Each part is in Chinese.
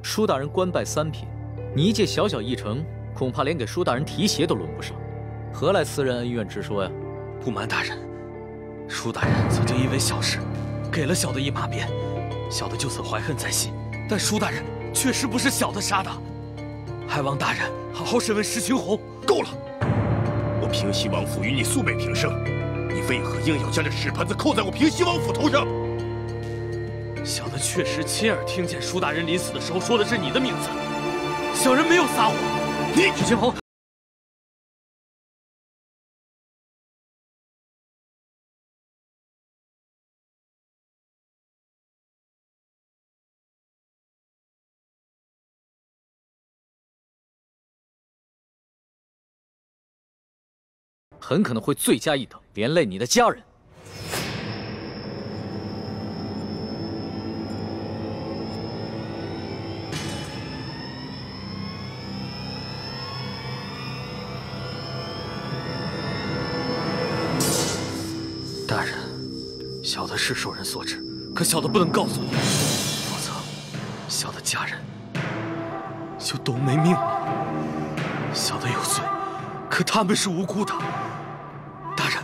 舒大人官拜3品，你一介小小驿丞，恐怕连给舒大人提鞋都轮不上，何来私人恩怨直说呀？不瞒大人，舒大人曾经因为小事，给了小的一马鞭，小的就此怀恨在心。但舒大人确实不是小的杀的，还望大人好好审问石青红。够了！我平西王府与你素昧平生，你为何硬要将这屎盆子扣在我平西王府头上？小的确实亲耳听见舒大人临死的时候说的是你的名字，小人没有撒谎。你石青红。 很可能会罪加一等，连累你的家人。大人，小的是受人所指，可小的不能告诉你，否则小的家人就都没命了。小的有罪，可他们是无辜的。 大人，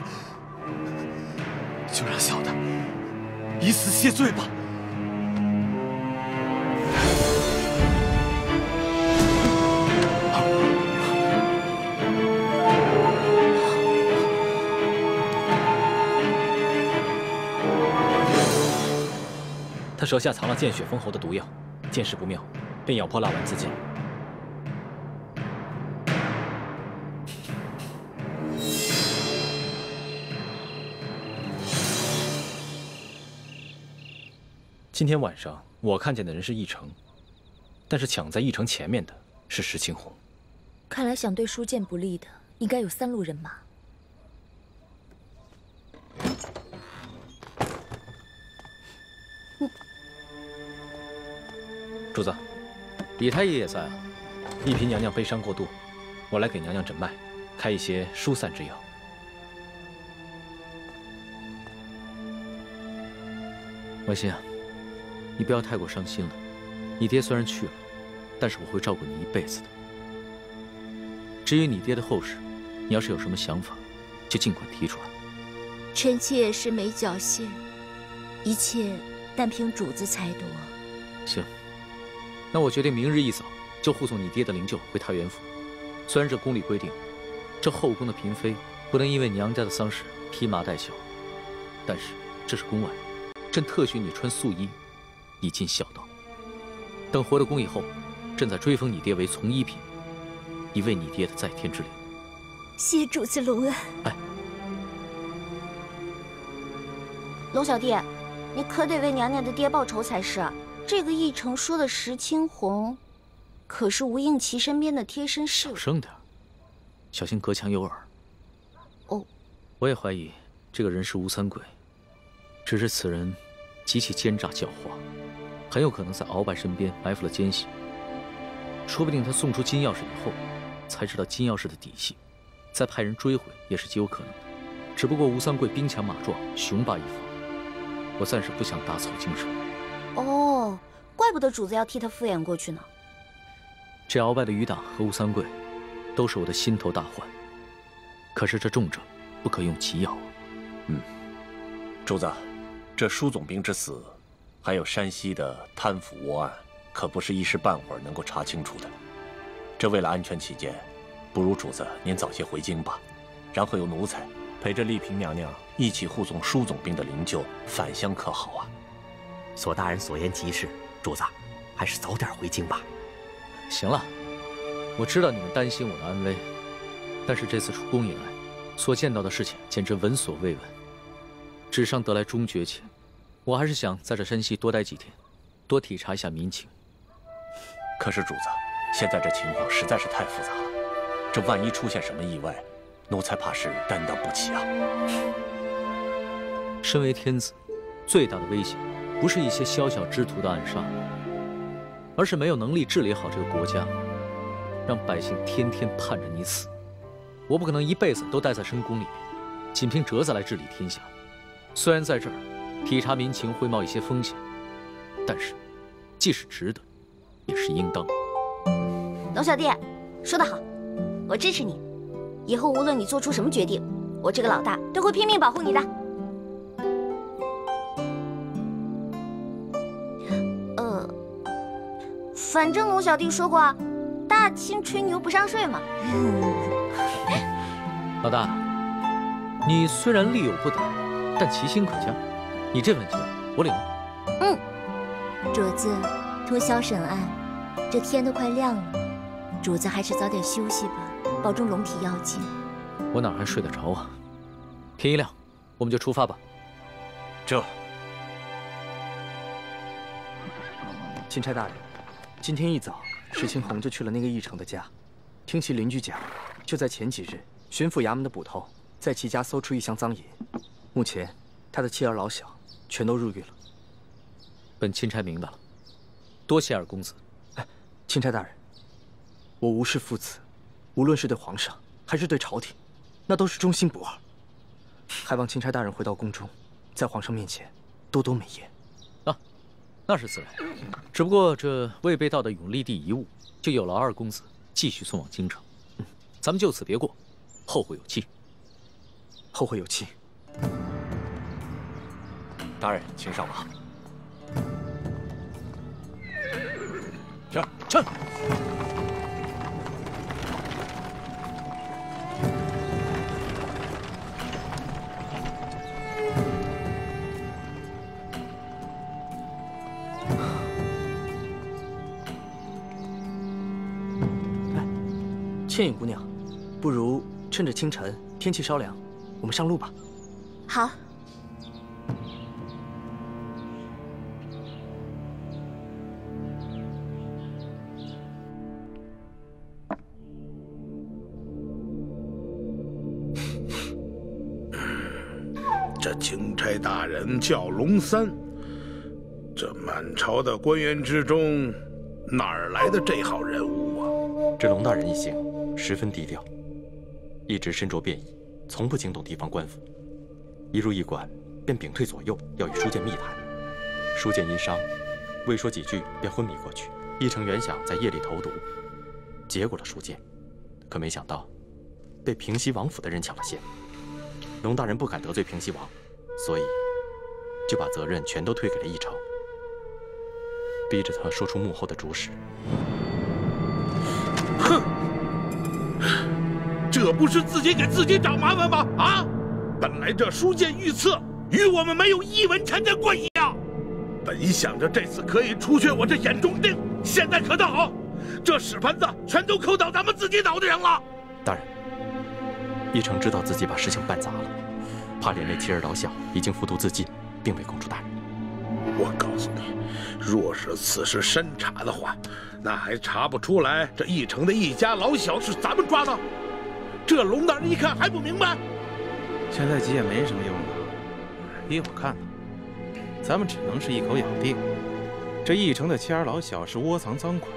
就让小的以死谢罪吧。他手下藏了见血封喉的毒药，见势不妙，便咬破蜡丸自尽。 今天晚上我看见的人是义成，但是抢在义成前面的是石青红。看来想对舒剑不利的，应该有3路人马。主子，李太医也在啊。一嫔娘娘悲伤过度，我来给娘娘诊脉，开一些疏散之药。婉心啊。 你不要太过伤心了，你爹虽然去了，但是我会照顾你一辈子的。至于你爹的后事，你要是有什么想法，就尽管提出来。臣妾是没侥幸，一切但凭主子裁夺。行，那我决定明日一早就护送你爹的灵柩回太原府。虽然这宫里规定，这后宫的嫔妃不能因为娘家的丧事披麻戴孝，但是这是宫外，朕特许你穿素衣。 以尽孝道。等回了宫以后，朕再追封你爹为从一品，以慰你爹的在天之灵。谢主子隆恩。哎，龙小弟，你可得为娘娘的爹报仇才是。这个义成说的石青红，可是吴应琪身边的贴身侍卫。小声点，小心隔墙有耳。哦，我也怀疑这个人是吴三桂，只是此人极其奸诈狡猾。 很有可能在鳌拜身边埋伏了奸细，说不定他送出金钥匙以后，才知道金钥匙的底细，再派人追回也是极有可能的。只不过吴三桂兵强马壮，雄霸一方，我暂时不想打草惊蛇。哦，怪不得主子要替他敷衍过去呢。这鳌拜的余党和吴三桂，都是我的心头大患。可是这重症不可用奇药。主子，这舒总兵之死。 还有山西的贪腐窝案，可不是一时半会儿能够查清楚的。这为了安全起见，不如主子您早些回京吧，然后由奴才陪着丽嫔娘娘一起护送舒总兵的灵柩返乡，可好啊？索大人所言极是，主子还是早点回京吧。行了，我知道你们担心我的安危，但是这次出宫以来，所见到的事情简直闻所未闻，纸上得来终觉浅。 我还是想在这山西多待几天，多体察一下民情。可是主子，现在这情况实在是太复杂了，这万一出现什么意外，奴才怕是担当不起啊。身为天子，最大的危险不是一些宵小之徒的暗杀，而是没有能力治理好这个国家，让百姓天天盼着你死。我不可能一辈子都待在深宫里面，仅凭折子来治理天下。虽然在这儿。 体察民情会冒一些风险，但是，既是值得，也是应当。龙小弟，说得好，我支持你。以后无论你做出什么决定，我这个老大都会拼命保护你的。反正龙小弟说过啊，大清吹牛不上税嘛。老大，你虽然力有不逮，但其心可嘉。你这份情，我领了。主子，通宵审案，这天都快亮了，主子还是早点休息吧，保重龙体要紧。我哪还睡得着啊？天一亮，我们就出发吧。钦差大人，今天一早，石青红就去了那个义成的家，听其邻居讲，就在前几日，巡抚衙门的捕头在其家搜出一箱赃银，目前他的妻儿老小全都入狱了。本钦差明白了，多谢二公子。钦差大人，我无视父子，无论是对皇上还是对朝廷，那都是忠心不二。还望钦差大人回到宫中，在皇上面前多多美言。那是自然，只不过这未被盗的永历帝遗物，就有劳二公子继续送往京城。咱们就此别过，后会有期。后会有期。大人，请上马。上。倩影姑娘，不如趁着清晨天气稍凉，我们上路吧。好。这钦差大人叫龙三，这满朝的官员之中，哪儿来的这号人物啊？这龙大人一行十分低调，一直身着便衣，从不惊动地方官府。一入驿馆，便屏退左右，要与书剑密谈。书剑因伤，未说几句便昏迷过去。一成原想在夜里投毒，结果了书剑，可没想到被平西王府的人抢了先。龙大人不敢得罪平西王，所以就把责任全都推给了一成，逼着他说出幕后的主使。哼，这不是自己给自己找麻烦吗？啊！本来这书剑御赐与我们没有一文钱的关系啊！本想着这次可以除却我这眼中钉，现在可倒好，这屎盆子全都扣到咱们自己脑袋上了。大人，一成知道自己把事情办砸了，怕连累妻儿老小，已经服毒自尽，并未公诸大人。我告诉你，若是此事深查的话，那还查不出来这义成的一家老小是咱们抓的？这龙大人一看还不明白？现在急也没什么用了，依我看呢，咱们只能是一口咬定，这义成的妻儿老小是窝藏赃款，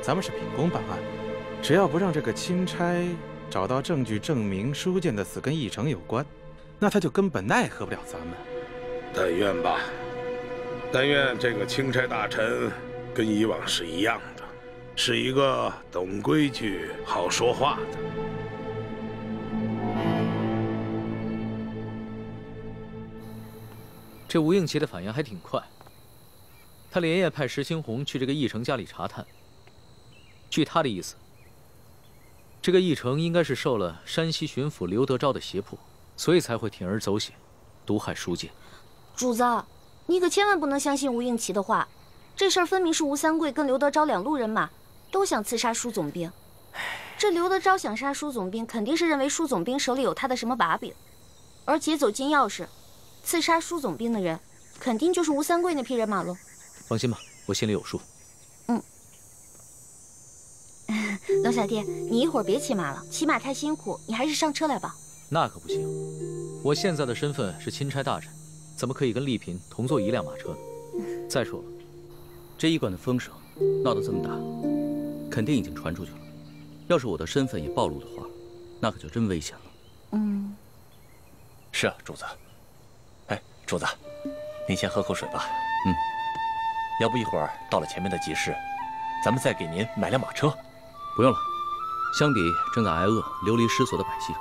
咱们是秉公办案，只要不让这个钦差找到证据证明书剑的死跟义成有关，那他就根本奈何不了咱们。但愿吧，但愿这个钦差大臣跟以往是一样的，是一个懂规矩、好说话的。这吴应奇的反应还挺快，他连夜派石青红去这个义成家里查探。据他的意思，这个义成应该是受了山西巡抚刘德昭的胁迫，所以才会铤而走险，毒害书剑。主子，你可千万不能相信吴应奇的话，这事儿分明是吴三桂跟刘德昭两路人马都想刺杀舒总兵。这刘德昭想杀舒总兵，肯定是认为舒总兵手里有他的什么把柄，而劫走金钥匙，刺杀舒总兵的人，肯定就是吴三桂那批人马喽。放心吧，我心里有数。龙小弟，你一会儿别骑马了，骑马太辛苦，你还是上车来吧。那可不行，我现在的身份是钦差大臣，怎么可以跟丽嫔同坐一辆马车呢？再说了，这驿馆的风声闹得这么大，肯定已经传出去了。要是我的身份也暴露的话，那可就真危险了。是啊，主子。哎，主子，您先喝口水吧。要不一会儿到了前面的集市，咱们再给您买辆马车。不用了，相比正在挨饿、流离失所的百姓，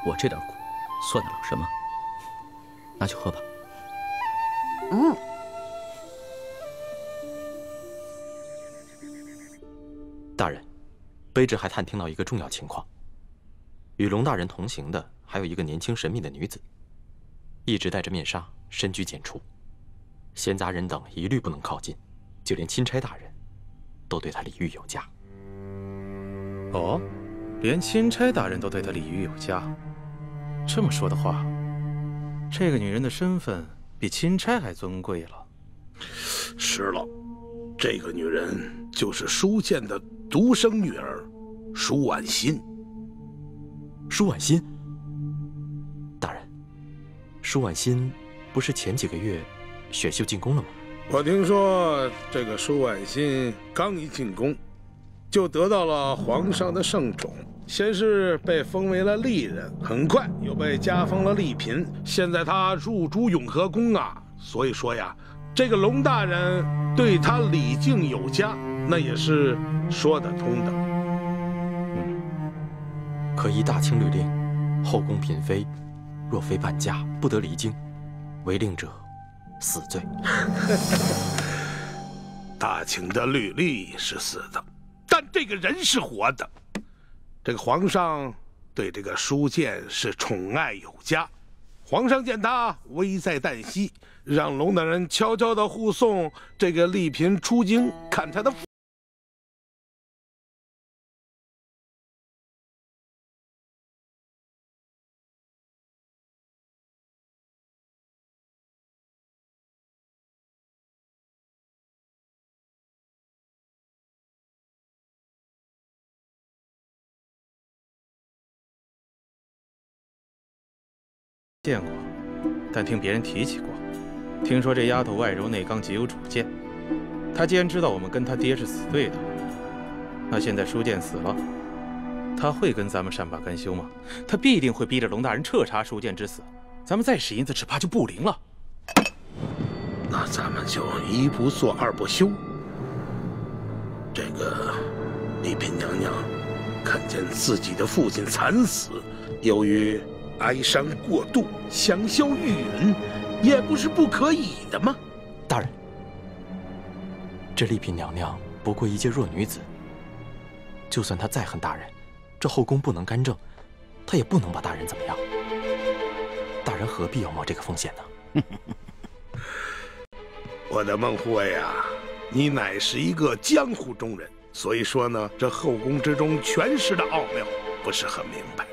我这点苦算得了什么？拿去喝吧。大人，卑职还探听到一个重要情况：与龙大人同行的还有一个年轻神秘的女子，一直戴着面纱，深居简出，闲杂人等一律不能靠近，就连钦差大人都对她礼遇有加。哦，连钦差大人都对她礼遇有加，这么说的话，这个女人的身份比钦差还尊贵了。是了，这个女人就是舒建的独生女儿舒婉心。舒婉心，大人，舒婉心不是前几个月选秀进宫了吗？我听说这个舒婉心刚一进宫，就得到了皇上的圣宠，先是被封为了丽人，很快又被加封了丽嫔，现在她入主永和宫啊。所以说呀，这个龙大人对她礼敬有加，那也是说得通的。可依大清律令，后宫嫔妃若非伴驾，不得离京，违令者死罪。大清的律例是死的，但这个人是活的。这个皇上对这个舒建是宠爱有加，皇上见他危在旦夕，让龙大人悄悄地护送这个丽嫔出京看他的。见过，但听别人提起过。听说这丫头外柔内刚，极有主见。她既然知道我们跟她爹是死对头，那现在舒建死了，她会跟咱们善罢甘休吗？她必定会逼着龙大人彻查舒建之死。咱们再使银子，只怕就不灵了。那咱们就一不做二不休。这个丽嫔娘娘看见自己的父亲惨死，由于哀伤过度，香消玉殒，也不是不可以的吗？大人，这丽嫔娘娘不过一介弱女子，就算她再恨大人，这后宫不能干政，她也不能把大人怎么样。大人何必要冒这个风险呢？我的孟护卫啊，你乃是一个江湖中人，所以说呢，这后宫之中权势的奥妙不是很明白。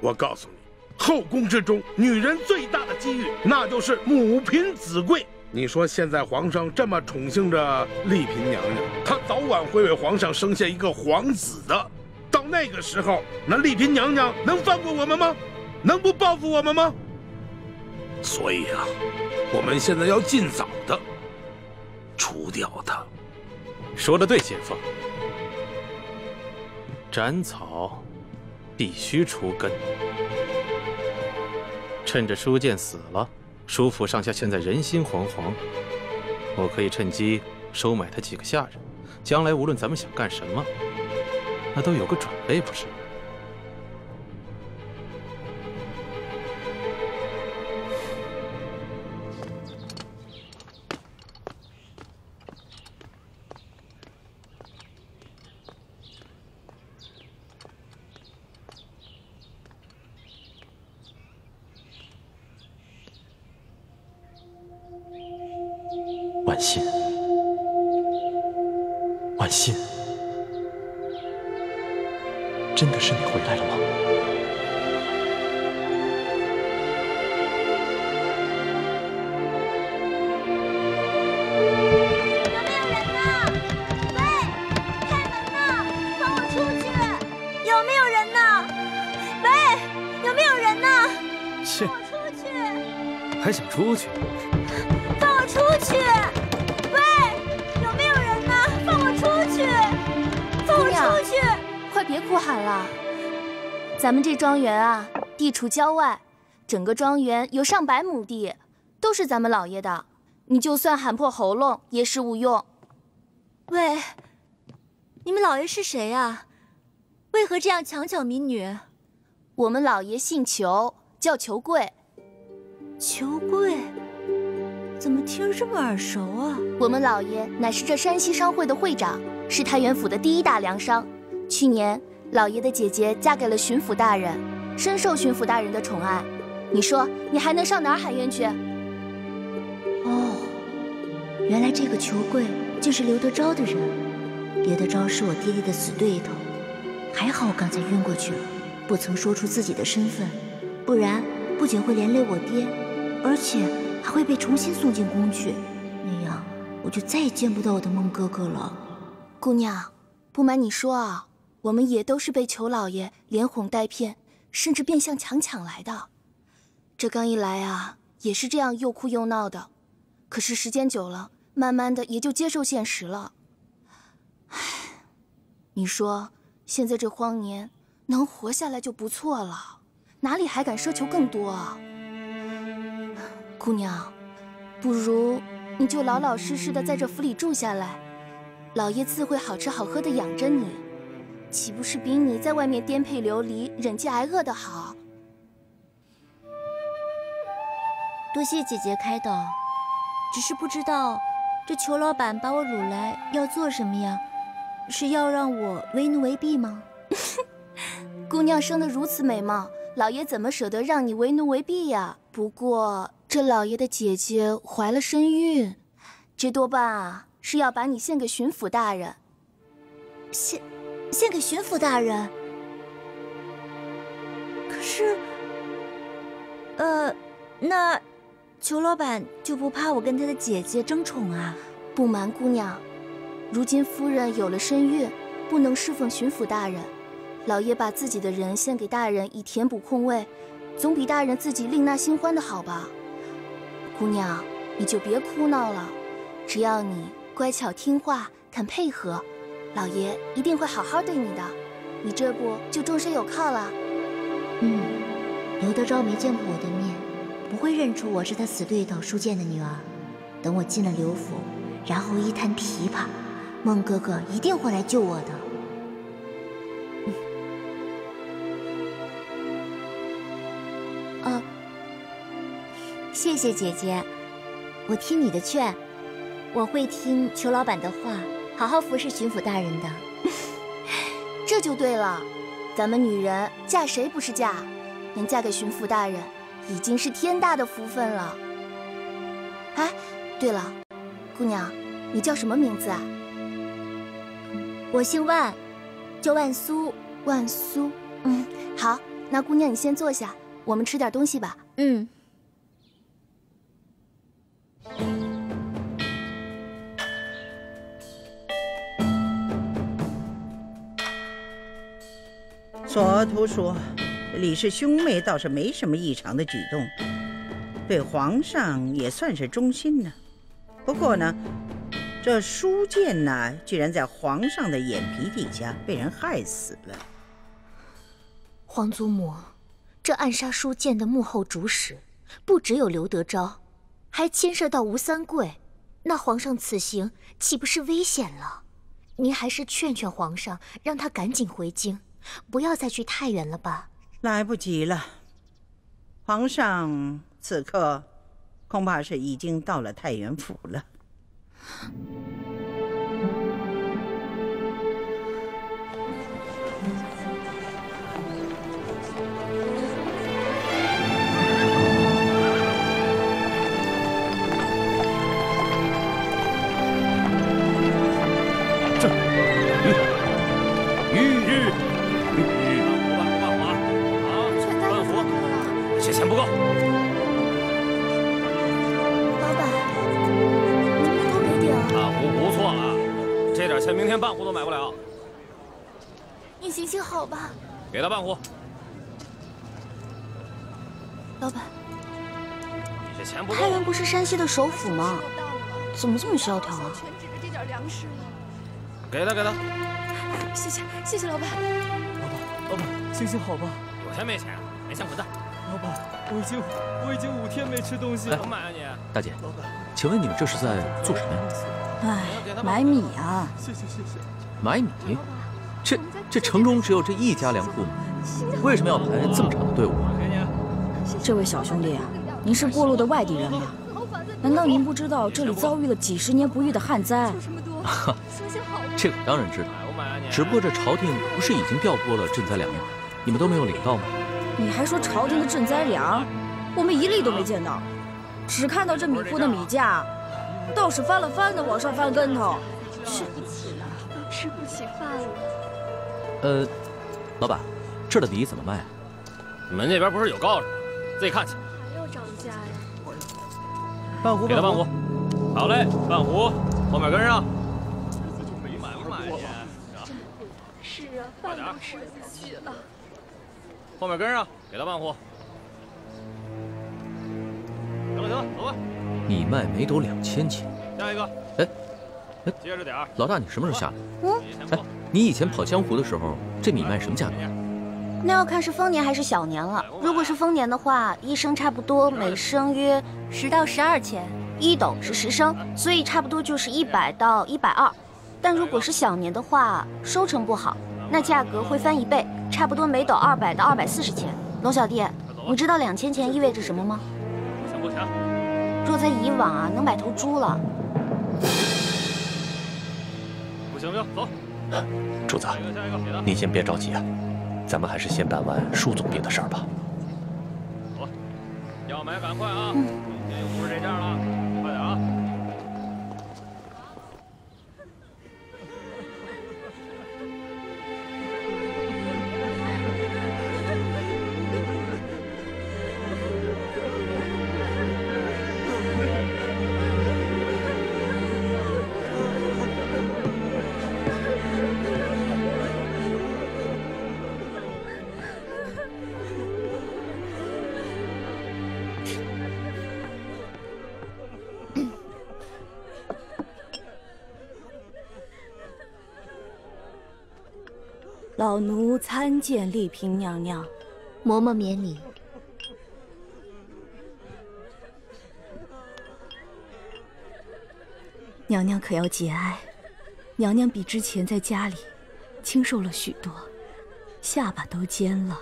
我告诉你，后宫之中，女人最大的机遇，那就是母凭子贵。你说现在皇上这么宠幸着丽嫔娘娘，她早晚会为皇上生下一个皇子的。到那个时候，那丽嫔娘娘能放过我们吗？能不报复我们吗？所以啊，我们现在要尽早的除掉她。说得对，先锋。斩草必须除根。趁着舒建死了，舒府上下现在人心惶惶，我可以趁机收买他几个下人，将来无论咱们想干什么，那都有个准备，不是？婉心，婉心，真的是你回来了吗？有没有人呢？喂，有没有人呢？切，放我出去！还想出去？放我出去！喂，有没有人呢？放我出去！放我出去！快别哭喊了。咱们这庄园啊，地处郊外，整个庄园有上百亩地，都是咱们老爷的。你就算喊破喉咙也是无用。喂，你们老爷是谁啊？为何这样强抢民女？我们老爷姓裘，叫裘贵。裘贵？怎么听着这么耳熟啊？我们老爷乃是这山西商会的会长，是太原府的第一大粮商。去年，老爷的姐姐嫁给了巡抚大人，深受巡抚大人的宠爱。你说，你还能上哪儿喊冤去？哦，原来这个裘贵就是刘德昭的人。刘德昭是我爹爹的死对头，还好我刚才晕过去了，不曾说出自己的身份，不然不仅会连累我爹，而且还会被重新送进宫去，那样我就再也见不到我的孟哥哥了。姑娘，不瞒你说啊，我们也都是被裘老爷连哄带骗，甚至变相强抢来的。这刚一来啊，也是这样又哭又闹的，可是时间久了，慢慢的也就接受现实了。唉，你说现在这荒年，能活下来就不错了，哪里还敢奢求更多啊？姑娘，不如你就老老实实的在这府里住下来，老爷自会好吃好喝的养着你，岂不是比你在外面颠沛流离、忍饥挨饿的好？多谢姐姐开导，只是不知道这裘老板把我掳来要做什么呀？是要让我为奴为婢吗？姑娘生得如此美貌，老爷怎么舍得让你为奴为婢呀？不过这老爷的姐姐怀了身孕，这多半啊是要把你献给巡抚大人。献给巡抚大人？可是，那裘老板就不怕我跟他的姐姐争宠啊？不瞒姑娘，如今夫人有了身孕，不能侍奉巡抚大人，老爷把自己的人献给大人以填补空位，总比大人自己另纳新欢的好吧？姑娘，你就别哭闹了，只要你乖巧听话，肯配合，老爷一定会好好对你的，你这不就终身有靠了？刘德昭没见过我的面，不会认出我是他死对头舒剑的女儿。等我进了刘府，然后一摊琵琶，孟哥哥一定会来救我的。谢谢姐姐，我听你的劝，我会听裘老板的话，好好服侍巡抚大人的。这就对了，咱们女人嫁谁不是嫁？能嫁给巡抚大人，已经是天大的福分了。哎，对了，姑娘，你叫什么名字啊？我姓万，叫万苏。万苏，好，那姑娘你先坐下，我们吃点东西吧。所图说，李氏兄妹倒是没什么异常的举动，对皇上也算是忠心呢。不过呢，这舒剑呢，居然在皇上的眼皮底下被人害死了。皇祖母，这暗杀舒剑的幕后主使，不只有刘德昭，还牵涉到吴三桂。那皇上此行岂不是危险了？您还是劝劝皇上，让他赶紧回京，不要再去太原了吧。来不及了，皇上此刻恐怕是已经到了太原府了。这钱不够。老板，能不能多给点？大壶不错了，这点钱明天半壶都买不了。你行行好吧。给他半壶。老板，你这钱不够。太原不是山西的首府吗？怎么这么萧条啊？全指着这点粮食了。给他，给他。谢谢，谢谢老板。老板，行行好吧。有钱没钱？没钱滚蛋。老板，我已经5天没吃东西了。怎么买啊你？大姐，请问你们这是在做什么呀？哎，买米啊。谢谢。买米？这城中只有这一家粮铺吗？为什么要排这么长的队伍啊？这位小兄弟啊，您是过路的外地人吗？难道您不知道这里遭遇了几十年不遇的旱灾？这我当然知道，只不过这朝廷不是已经调拨了赈灾粮吗？你们都没有领到吗？你还说朝廷的赈灾粮，我们一粒都没见到，只看到这米铺的米价，倒是翻了翻的往上翻跟头。吃不起饭了。老板，这儿的米怎么卖啊？你们那边不是有告示吗？自己看去。还要涨价呀？半壶，给他半壶。好嘞，半壶，后面跟上。是啊，饭都吃不起了。后面跟上，给他半壶。行了，走吧。米卖每斗2000钱。下一个。哎，接着点儿。老大，你什么时候下来？哎，你以前跑江湖的时候，这米卖什么价格？那要看是丰年还是小年了。如果是丰年的话，一升差不多每升约10到12钱，1斗是10升，所以差不多就是100到120。但如果是小年的话，收成不好，那价格会翻1倍，差不多每斗200到240钱。龙小弟，你知道2000钱意味着什么吗？若在以往啊，能买头猪了。不行，走。主子，你先别着急啊，咱们还是先办完舒总兵的事儿吧。走，要买赶快啊！今天又不是这价了，快点啊！老奴参见丽嫔娘娘。嬷嬷免礼。娘娘可要节哀，娘娘比之前在家里清瘦了许多，下巴都尖了。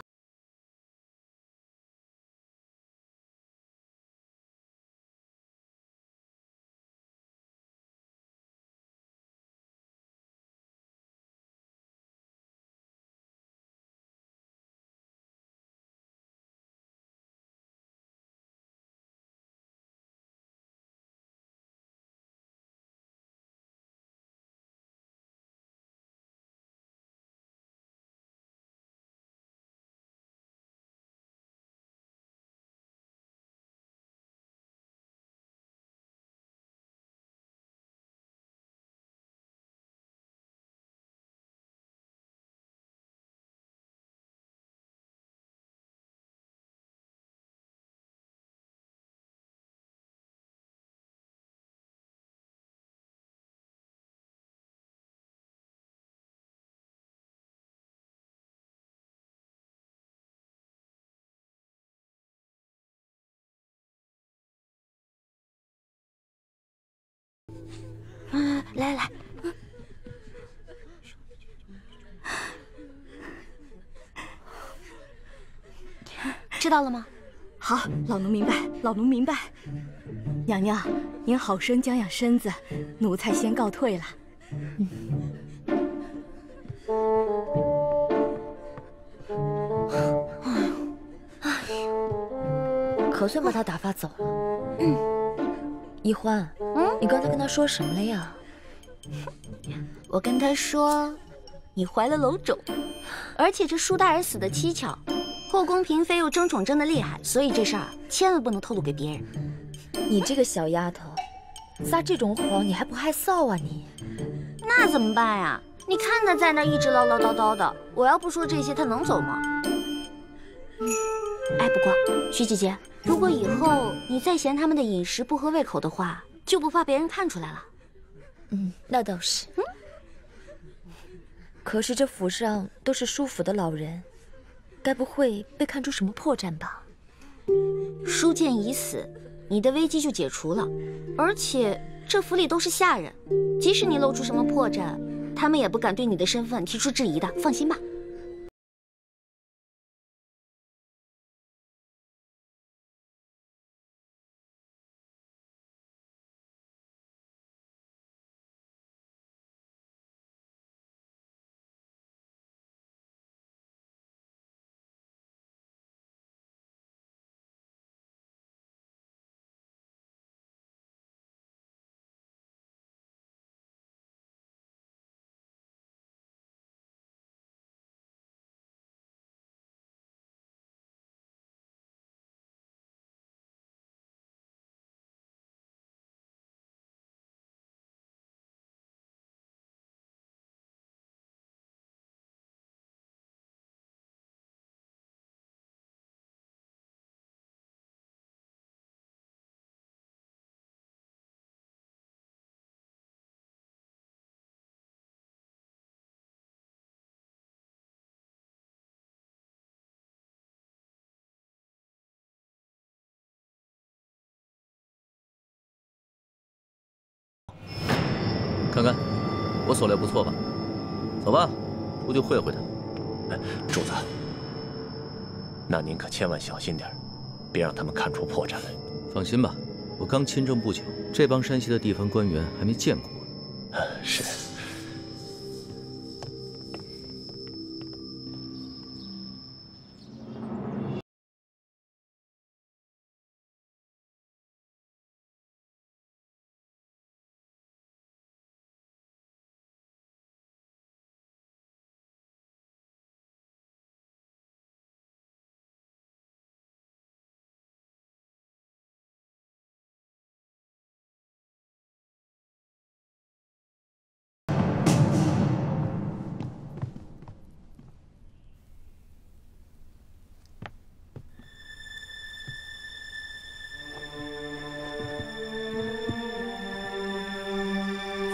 来，知道了吗？好，老奴明白，老奴明白。娘娘，您好生养养身子，奴才先告退了。可算把他打发走了。一欢，你刚才跟他说什么了呀？我跟他说，你怀了楼种，而且这舒大人死的蹊跷，后宫嫔妃又争宠争得厉害，所以这事儿千万不能透露给别人。你这个小丫头，撒这种谎你还不害臊啊你？那怎么办呀？你看他在那一直唠唠叨叨的，我要不说这些，他能走吗？哎，不过徐姐姐，如果以后你再嫌他们的饮食不合胃口的话，就不怕别人看出来了。那倒是。可是这府上都是舒府的老人，该不会被看出什么破绽吧？舒建已死，你的危机就解除了。而且这府里都是下人，即使你露出什么破绽，他们也不敢对你的身份提出质疑的，放心吧。看看，我所料不错吧？走吧，出去会会他。主子，那您可千万小心点，别让他们看出破绽来。放心吧，我刚亲政不久，这帮山西的地方官员还没见过我。是。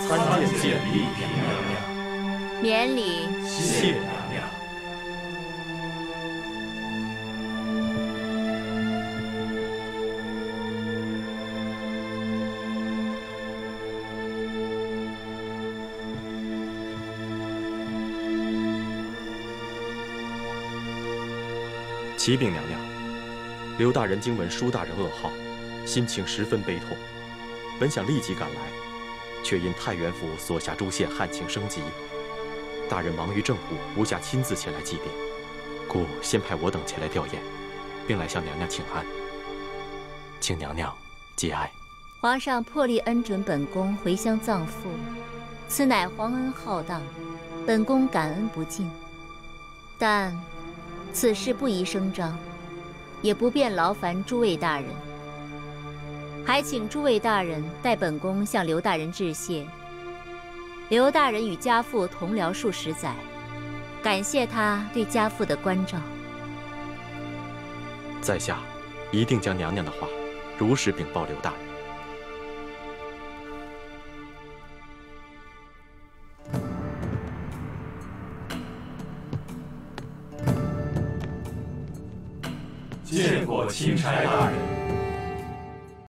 参见简历，娘娘。免礼。谢娘娘。启禀娘娘，刘大人经闻舒大人噩耗，心情十分悲痛，本想立即赶来。却因太原府所辖诸县旱情升级，大人忙于政务，无暇亲自前来祭奠，故先派我等前来吊唁，并来向娘娘请安，请娘娘节哀。皇上破例恩准本宫回乡葬父，此乃皇恩浩荡，本宫感恩不尽。但此事不宜声张，也不便劳烦诸位大人。还请诸位大人代本宫向刘大人致谢。刘大人与家父同僚数十载，感谢他对家父的关照。在下一定将娘娘的话如实禀报刘大人。见过钦差大人。